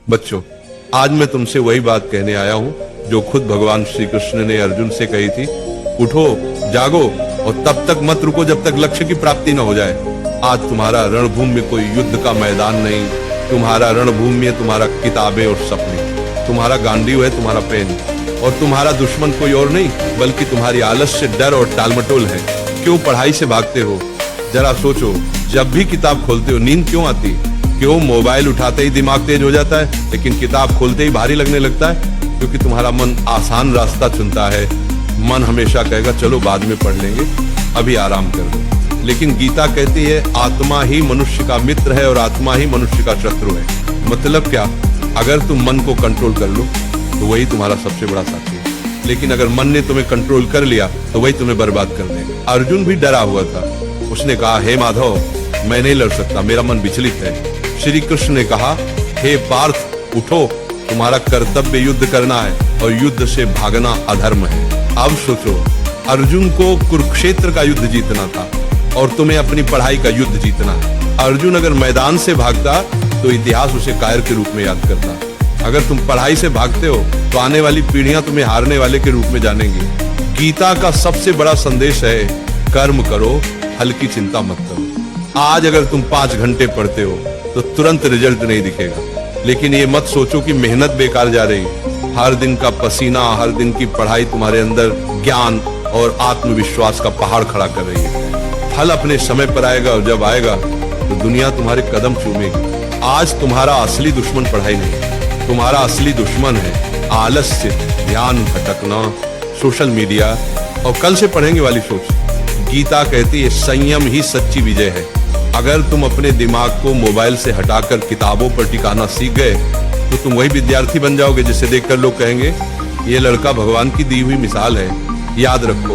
बच्चों, आज मैं तुमसे वही बात कहने आया हूँ जो खुद भगवान श्री कृष्ण ने अर्जुन से कही थी। उठो, जागो और तब तक मत रुको जब तक लक्ष्य की प्राप्ति न हो जाए। आज तुम्हारा रणभूमि में कोई युद्ध का मैदान नहीं, तुम्हारा रणभूमि है तुम्हारा किताबें और सपने, तुम्हारा गांडीव है तुम्हारा पेन, और तुम्हारा दुश्मन कोई और नहीं बल्कि तुम्हारी आलस्य, डर और टालमटोल है। क्यों पढ़ाई से भागते हो? जरा सोचो, जब भी किताब खोलते हो नींद क्यों आती? क्यों मोबाइल उठाते ही दिमाग तेज हो जाता है लेकिन किताब खोलते ही भारी लगने लगता है? क्योंकि तुम्हारा मन आसान रास्ता चुनता है। मन हमेशा कहेगा चलो बाद में पढ़ लेंगे, अभी आराम कर दो। लेकिन गीता कहती है आत्मा ही मनुष्य का मित्र है और आत्मा ही मनुष्य का शत्रु है। मतलब क्या? अगर तुम मन को कंट्रोल कर लो तो वही तुम्हारा सबसे बड़ा साथी है, लेकिन अगर मन ने तुम्हें कंट्रोल कर लिया तो वही तुम्हें बर्बाद कर देगा। अर्जुन भी डरा हुआ था। उसने कहा, हे माधव, मैं नहीं लड़ सकता, मेरा मन विचलित है। श्री कृष्ण ने कहा, हे पार्थ, उठो, तुम्हारा कर्तव्य युद्ध करना है और युद्ध से भागना अधर्म है। अब सोचो, अर्जुन को कुरुक्षेत्र का युद्ध जीतना था और तुम्हें अपनी पढ़ाई का युद्ध जीतना है। अर्जुन अगर मैदान से भागता तो इतिहास उसे कायर के रूप में याद करता। अगर तुम पढ़ाई से भागते हो तो आने वाली पीढ़ियां तुम्हें हारने वाले के रूप में जानेंगी। गीता का सबसे बड़ा संदेश है, कर्म करो, फल की चिंता मत करो। आज अगर तुम 5 घंटे पढ़ते हो तो तुरंत रिजल्ट नहीं दिखेगा, लेकिन ये मत सोचो कि मेहनत बेकार जा रही। हर दिन का पसीना, हर दिन की पढ़ाई तुम्हारे अंदर ज्ञान और आत्मविश्वास का पहाड़ खड़ा कर रही है। फल अपने समय पर आएगा और जब आएगा तो दुनिया तुम्हारे कदम चूमेगी। आज तुम्हारा असली दुश्मन पढ़ाई नहीं, तुम्हारा असली दुश्मन है आलस्य, ध्यान भटकना, सोशल मीडिया और कल से पढ़ेंगे वाली सोच। गीता कहती है संयम ही सच्ची विजय है। अगर तुम अपने दिमाग को मोबाइल से हटाकर किताबों पर टिकाना सीख गए तो तुम वही विद्यार्थी बन जाओगे जिसे देखकर लोग कहेंगे ये लड़का भगवान की दी हुई मिसाल है। याद रखो,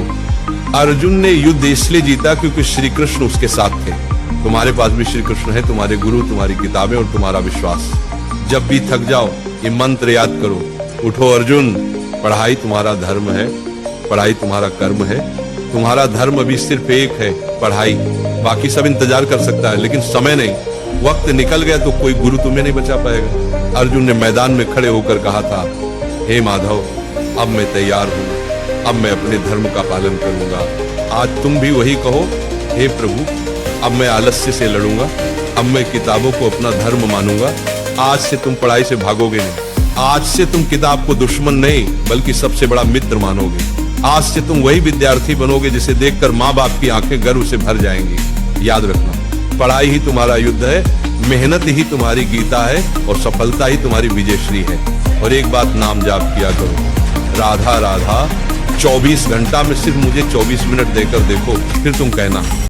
अर्जुन ने युद्ध इसलिए जीता क्योंकि श्री कृष्ण उसके साथ थे। तुम्हारे पास भी श्री कृष्ण है, तुम्हारे गुरु, तुम्हारी किताबें और तुम्हारा विश्वास। जब भी थक जाओ ये मंत्र याद करो, उठो अर्जुन, पढ़ाई तुम्हारा धर्म है, पढ़ाई तुम्हारा कर्म है। तुम्हारा धर्म अभी सिर्फ एक है, पढ़ाई। बाकी सब इंतजार कर सकता है लेकिन समय नहीं। वक्त निकल गया तो कोई गुरु तुम्हें नहीं बचा पाएगा। अर्जुन ने मैदान में खड़े होकर कहा था, हे माधव, अब मैं तैयार हूँ, अब मैं अपने धर्म का पालन करूंगा। आज तुम भी वही कहो, हे प्रभु, अब मैं आलस्य से लड़ूंगा, अब मैं किताबों को अपना धर्म मानूंगा। आज से तुम पढ़ाई से भागोगे नहीं, आज से तुम किताब को दुश्मन नहीं बल्कि सबसे बड़ा मित्र मानोगे। आज से तुम वही विद्यार्थी बनोगे जिसे देखकर माँ बाप की आंखें गर्व से भर जाएंगी। याद रखना, पढ़ाई ही तुम्हारा युद्ध है, मेहनत ही तुम्हारी गीता है और सफलता ही तुम्हारी विजयश्री है। और एक बात नाम जाप किया करो, राधा राधा। 24 घंटा में सिर्फ मुझे 24 मिनट देकर देखो, फिर तुम कहना